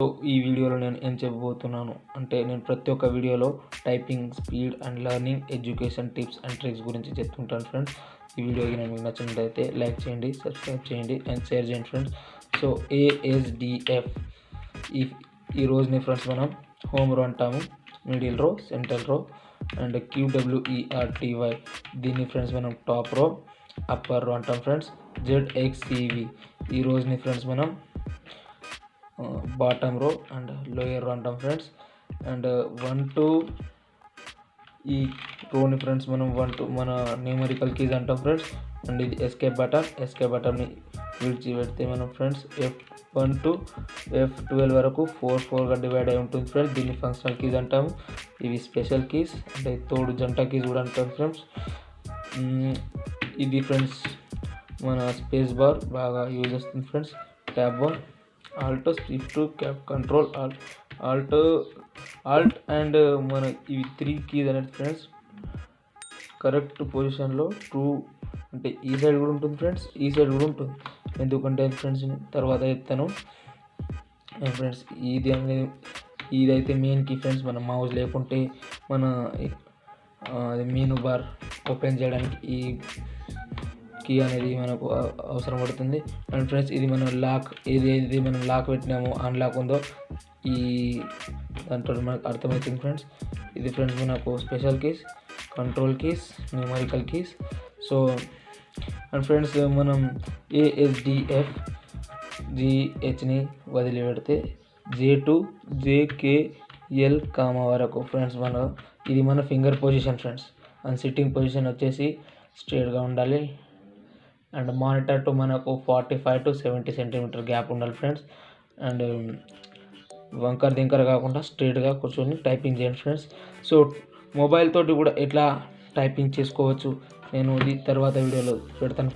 So ఈ వీడియోలో నేను ఏం చెప్పబోతున్నాను అంటే నేను ప్రతి ఒక్క వీడియోలో typing speed and learning education tips and tricks గురించి చెప్తుంటాను ఫ్రెండ్స్. ఈ వీడియోకి నేను మీకు నచ్చినట్లయితే లైక్ చేయండి, సబ్స్క్రైబ్ చేయండి అండ్ షేర్ చేయండి ఫ్రెండ్స్. సో ASDF ఈ రోజుని ఫ్రెండ్స్ మనం హోమ్ రో అంటాము, మిడిల్ రో, సెంట్రల్ రో అండ్ QWERTY దీన్ని ఫ్రెండ్స్ మనం టాప్ రో, అప్పర్ రో అంటాం ఫ్రెండ్స్. ZXCV ఈ రోజుని ఫ్రెండ్స్ మనం బాటమ్ రో అండ్ లోయర్ రో అంటాం ఫ్రెండ్స్. అండ్ 1 to ఈ రోని ఫ్రెండ్స్ మనం 1 to మన న్యూమరికల్ కీస్ అంటాం ఫ్రెండ్స్. అండ్ ఇది ఎస్కేప్ బటన్ని విడిచి పెడితే మనం ఫ్రెండ్స్ F1 to F12 వరకు 4గా డివైడ్ అయి ఉంటుంది ఫ్రెండ్స్. దీన్ని ఫంక్షనల్ కీస్ అంటాము. ఇవి స్పెషల్ కీస్ అంటే తోడు జంట కీస్ కూడా అంటాం ఫ్రెండ్స్. ఇది ఫ్రెండ్స్ మన స్పేస్ బార్ బాగా యూజ్ వస్తుంది friends. Tab bar, Alt, shift, cap, control, Alt and మన ఇవి 3 కీస్ అనేది ఫ్రెండ్స్ కరెక్ట్ పొజిషన్లో ట్రూ అంటే ఈ సైడ్ కూడా ఉంటుంది ఫ్రెండ్స్, ఈ సైడ్ కూడా ఉంటుంది. ఎందుకంటే ఫ్రెండ్స్ తర్వాత చెప్తాను ఫ్రెండ్స్. ఇదైతే మెయిన్ కీ ఫ్రెండ్స్. మన మౌస్ లేకుంటే మన మెనూ బార్ ఓపెన్ చేయడానికి ఈ కీ అనేది మనకు అవసరం పడుతుంది. అండ్ ఫ్రెండ్స్ ఇది మనం లాక్ ఏది మనం లాక్ పెట్టినామో అన్లాక్ ఉందో ఈ దాంట్లో మనకు అర్థమవుతుంది ఫ్రెండ్స్. ఇది ఫ్రెండ్స్ మనకు special keys, control keys, numerical keys. So and friends మనం ASDF GHని వదిలిపెడితే J2 JKL వరకు ఫ్రెండ్స్ ఇది మన finger position friends. And sitting position వచ్చేసి స్ట్రేట్గా ఉండాలి. అండ్ మానిటర్ టు మనకు 45 to 70 సెంటీమీటర్ గ్యాప్ ఉండాలి ఫ్రెండ్స్. అండ్ వంకర్ దింకర్ కాకుండా స్ట్రేట్గా కూర్చొని టైపింగ్ చేయండి ఫ్రెండ్స్. సో మొబైల్ తోటి కూడా ఎట్లా టైపింగ్ చేసుకోవచ్చు నేను ఇది తర్వాత వీడియోలో పెడతాను.